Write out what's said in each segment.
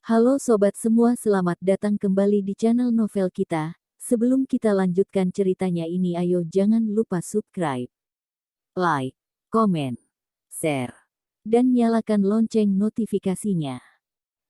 Halo sobat semua, selamat datang kembali di channel novel kita. Sebelum kita lanjutkan ceritanya ini, ayo jangan lupa subscribe, like, komen, share, dan nyalakan lonceng notifikasinya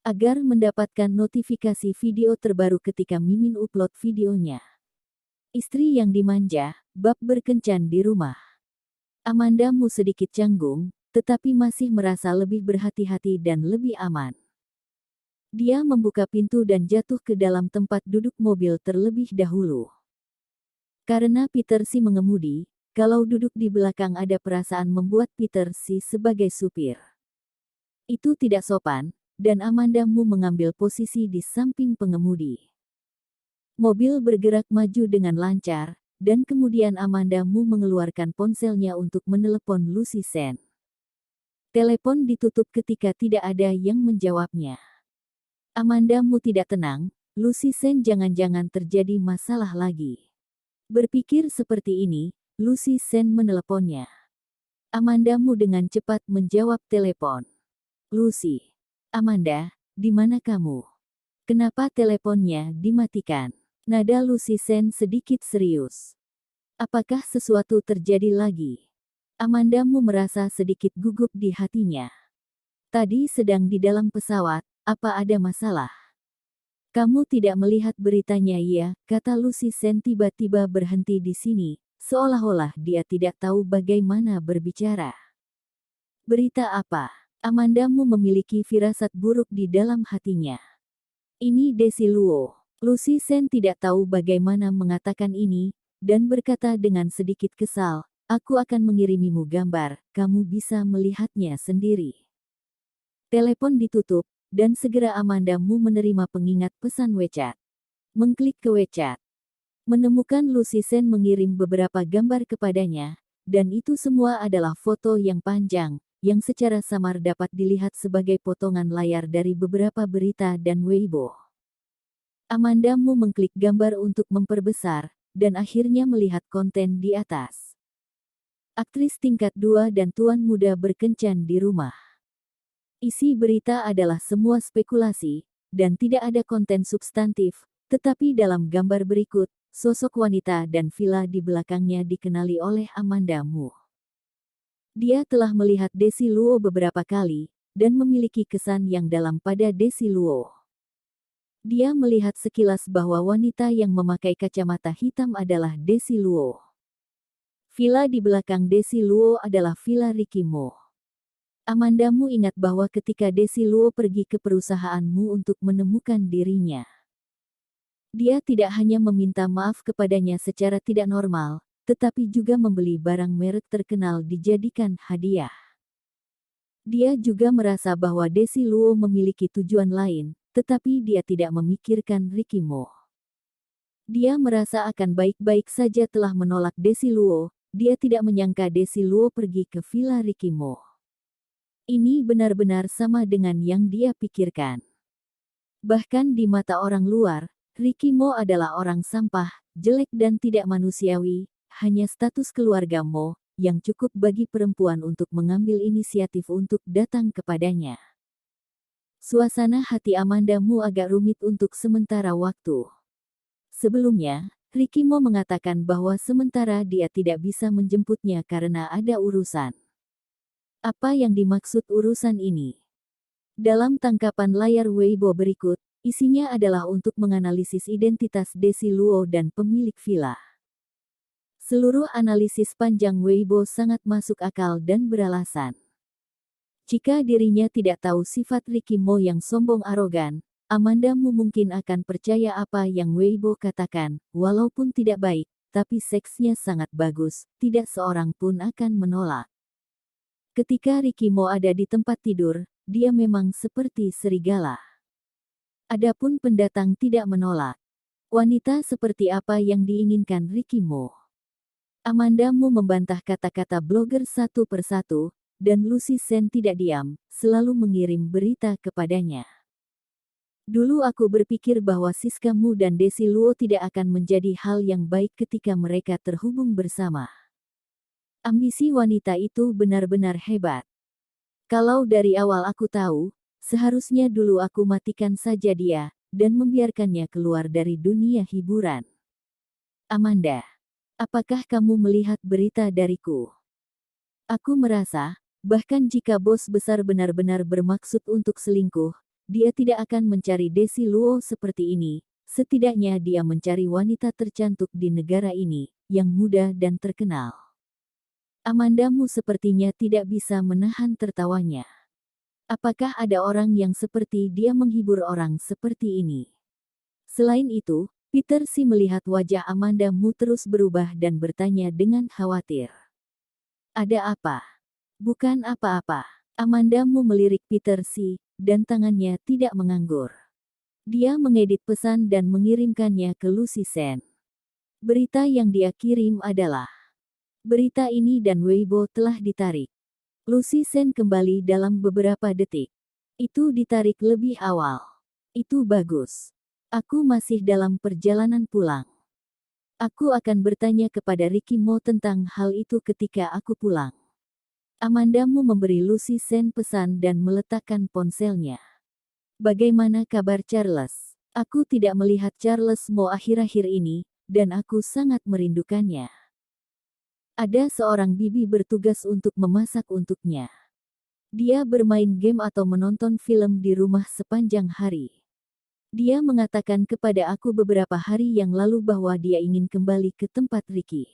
agar mendapatkan notifikasi video terbaru ketika Mimin upload videonya. Istri yang dimanja, bab berkencan di rumah. Amandamu sedikit canggung, tetapi masih merasa lebih berhati-hati dan lebih aman. Dia membuka pintu dan jatuh ke dalam tempat duduk mobil terlebih dahulu. Karena Peter si mengemudi, kalau duduk di belakang ada perasaan membuat Peter si sebagai supir itu tidak sopan, dan Amandamu mengambil posisi di samping pengemudi. Mobil bergerak maju dengan lancar, dan kemudian Amandamu mengeluarkan ponselnya untuk menelepon Lucy Sen. Telepon ditutup ketika tidak ada yang menjawabnya. Amandamu tidak tenang, Lucy Sen jangan-jangan terjadi masalah lagi. Berpikir seperti ini, Lucy Sen meneleponnya. Amandamu dengan cepat menjawab telepon. Lucy. Amanda, di mana kamu? Kenapa teleponnya dimatikan? Nada Lucy Sen sedikit serius. Apakah sesuatu terjadi lagi? Amandamu merasa sedikit gugup di hatinya. Tadi sedang di dalam pesawat, apa ada masalah? Kamu tidak melihat beritanya ya, kata Lucy Sen tiba-tiba berhenti di sini, seolah-olah dia tidak tahu bagaimana berbicara. Berita apa? Amandamu memiliki firasat buruk di dalam hatinya. Ini Desi Luo. Lucy Sen tidak tahu bagaimana mengatakan ini, dan berkata dengan sedikit kesal, aku akan mengirimimu gambar, kamu bisa melihatnya sendiri. Telepon ditutup, dan segera Amandamu menerima pengingat pesan WeChat. Mengklik ke WeChat. Menemukan Lucy Sen mengirim beberapa gambar kepadanya, dan itu semua adalah foto yang panjang, yang secara samar dapat dilihat sebagai potongan layar dari beberapa berita dan Weibo. Amandamu mengklik gambar untuk memperbesar, dan akhirnya melihat konten di atas. Aktris tingkat 2 dan tuan muda berkencan di rumah. Isi berita adalah semua spekulasi, dan tidak ada konten substantif, tetapi dalam gambar berikut, sosok wanita dan villa di belakangnya dikenali oleh Amandamu. Dia telah melihat Desi Luo beberapa kali, dan memiliki kesan yang dalam pada Desi Luo. Dia melihat sekilas bahwa wanita yang memakai kacamata hitam adalah Desi Luo. Villa di belakang Desi Luo adalah Villa Ricky Mo. Amandamu ingat bahwa ketika Desi Luo pergi ke perusahaanmu untuk menemukan dirinya, dia tidak hanya meminta maaf kepadanya secara tidak normal, tetapi juga membeli barang merek terkenal dijadikan hadiah. Dia juga merasa bahwa Desi Luo memiliki tujuan lain, tetapi dia tidak memikirkan Ricky Mo. Dia merasa akan baik-baik saja telah menolak Desi Luo, dia tidak menyangka Desi Luo pergi ke Villa Ricky Mo. Ini benar-benar sama dengan yang dia pikirkan. Bahkan di mata orang luar, Ricky Mo adalah orang sampah, jelek dan tidak manusiawi, hanya status keluarga Mo, yang cukup bagi perempuan untuk mengambil inisiatif untuk datang kepadanya. Suasana hati Amandamu agak rumit untuk sementara waktu. Sebelumnya, Ricky Mo mengatakan bahwa sementara dia tidak bisa menjemputnya karena ada urusan. Apa yang dimaksud urusan ini? Dalam tangkapan layar Weibo berikut, isinya adalah untuk menganalisis identitas Desi Luo dan pemilik villa. Seluruh analisis panjang Weibo sangat masuk akal dan beralasan. Jika dirinya tidak tahu sifat Ricky Mo yang sombong arogan, Amandamu mungkin akan percaya apa yang Weibo katakan, walaupun tidak baik, tapi seksnya sangat bagus, tidak seorang pun akan menolak. Ketika Ricky Mo ada di tempat tidur, dia memang seperti serigala. Adapun pendatang tidak menolak. Wanita seperti apa yang diinginkan Ricky Mo? Amandamu membantah kata-kata blogger satu persatu, dan Lucy Sen tidak diam, selalu mengirim berita kepadanya. Dulu aku berpikir bahwa Siskamu dan Desi Luo tidak akan menjadi hal yang baik ketika mereka terhubung bersama. Ambisi wanita itu benar-benar hebat. Kalau dari awal aku tahu, Seharusnya dulu aku matikan saja dia, dan membiarkannya keluar dari dunia hiburan. Amanda, apakah kamu melihat berita dariku? Aku merasa, bahkan jika bos besar benar-benar bermaksud untuk selingkuh, dia tidak akan mencari Desi Luo seperti ini. Setidaknya dia mencari wanita tercantik di negara ini, yang muda dan terkenal. Amandamu sepertinya tidak bisa menahan tertawanya. Apakah ada orang yang seperti dia menghibur orang seperti ini? Selain itu, Peter Si melihat wajah Amandamu terus berubah dan bertanya dengan khawatir. Ada apa? Bukan apa-apa. Amandamu melirik Peter Si, dan tangannya tidak menganggur. Dia mengedit pesan dan mengirimkannya ke Lucy Sen. Berita yang dia kirim adalah, berita ini dan Weibo telah ditarik. Lucy Sen kembali dalam beberapa detik. Itu ditarik lebih awal. Itu bagus. Aku masih dalam perjalanan pulang. Aku akan bertanya kepada Ricky Mo tentang hal itu ketika aku pulang. Amandamu memberi Lucy Sen pesan dan meletakkan ponselnya. Bagaimana kabar Charles? Aku tidak melihat Charles Mo akhir-akhir ini, dan aku sangat merindukannya. Ada seorang bibi bertugas untuk memasak untuknya. Dia bermain game atau menonton film di rumah sepanjang hari. Dia mengatakan kepada aku beberapa hari yang lalu bahwa dia ingin kembali ke tempat Ricky.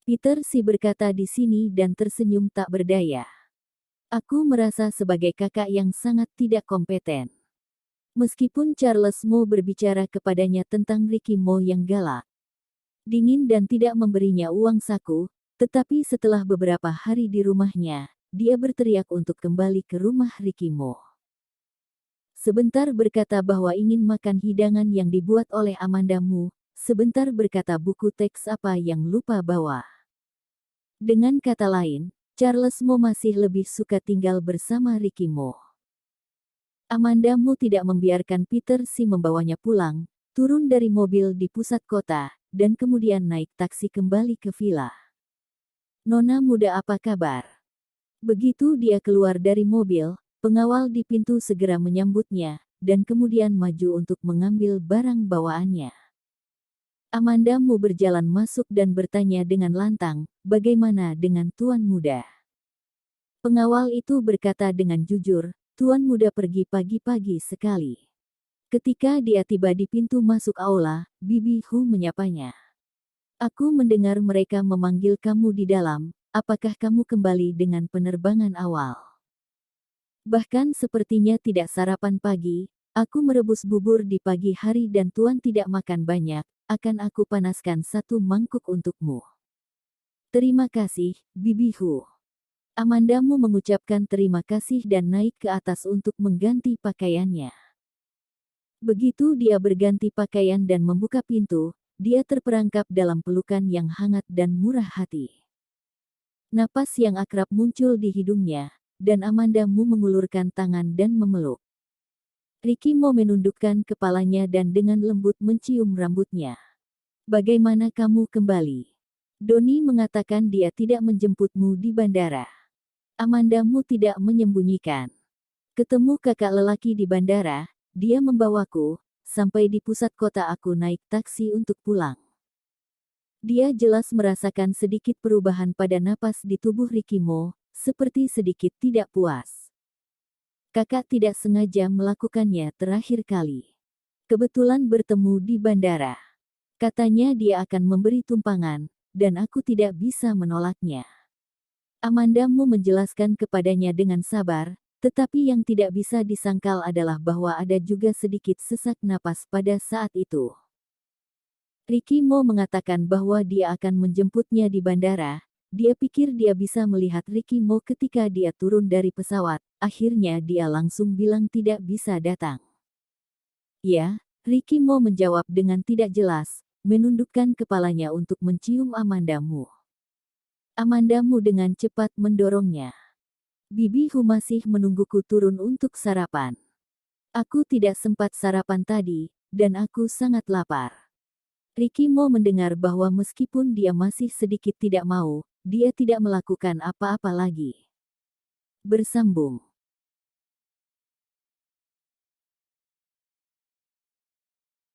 Peter Si berkata di sini dan tersenyum tak berdaya. Aku merasa sebagai kakak yang sangat tidak kompeten. Meskipun Charles Mo berbicara kepadanya tentang Ricky Mo yang galak, dingin dan tidak memberinya uang saku, tetapi setelah beberapa hari di rumahnya, dia berteriak untuk kembali ke rumah Ricky Mo. Sebentar berkata bahwa ingin makan hidangan yang dibuat oleh Amandamu, sebentar berkata buku teks apa yang lupa bawa. Dengan kata lain, Charles Mo masih lebih suka tinggal bersama Ricky Mo. Amandamu tidak membiarkan Peter Si membawanya pulang, turun dari mobil di pusat kota, dan kemudian naik taksi kembali ke villa. Nona muda apa kabar? Begitu dia keluar dari mobil, pengawal di pintu segera menyambutnya, dan kemudian maju untuk mengambil barang bawaannya. Amandamu berjalan masuk dan bertanya dengan lantang, bagaimana dengan tuan muda? Pengawal itu berkata dengan jujur, tuan muda pergi pagi-pagi sekali. Ketika dia tiba di pintu masuk aula, Bibi Hu menyapanya. Aku mendengar mereka memanggil kamu di dalam, apakah kamu kembali dengan penerbangan awal? Bahkan sepertinya tidak sarapan pagi, aku merebus bubur di pagi hari dan tuan tidak makan banyak, akan aku panaskan satu mangkuk untukmu. Terima kasih, Bibi Hu. Amandamu mengucapkan terima kasih dan naik ke atas untuk mengganti pakaiannya. Begitu dia berganti pakaian dan membuka pintu, dia terperangkap dalam pelukan yang hangat dan murah hati. Napas yang akrab muncul di hidungnya, dan Amandamu mengulurkan tangan dan memeluk. Ricky Mo menundukkan kepalanya dan dengan lembut mencium rambutnya. Bagaimana kamu kembali? Doni mengatakan dia tidak menjemputmu di bandara. Amandamu tidak menyembunyikan. Ketemu kakak lelaki di bandara, dia membawaku, sampai di pusat kota aku naik taksi untuk pulang. Dia jelas merasakan sedikit perubahan pada napas di tubuh Ricky Mo, seperti sedikit tidak puas. Kakak tidak sengaja melakukannya terakhir kali. Kebetulan bertemu di bandara. Katanya dia akan memberi tumpangan, dan aku tidak bisa menolaknya. Amandamu menjelaskan kepadanya dengan sabar, tetapi yang tidak bisa disangkal adalah bahwa ada juga sedikit sesak napas pada saat itu. Ricky Mo mengatakan bahwa dia akan menjemputnya di bandara. Dia pikir dia bisa melihat Ricky Mo ketika dia turun dari pesawat. Akhirnya dia langsung bilang tidak bisa datang. Ya, Ricky Mo menjawab dengan tidak jelas, menundukkan kepalanya untuk mencium Amandamu. Amandamu dengan cepat mendorongnya. Bibi Hu masih menungguku turun untuk sarapan. Aku tidak sempat sarapan tadi, dan aku sangat lapar. Ricky Mo mendengar bahwa meskipun dia masih sedikit tidak mau, dia tidak melakukan apa-apa lagi. Bersambung.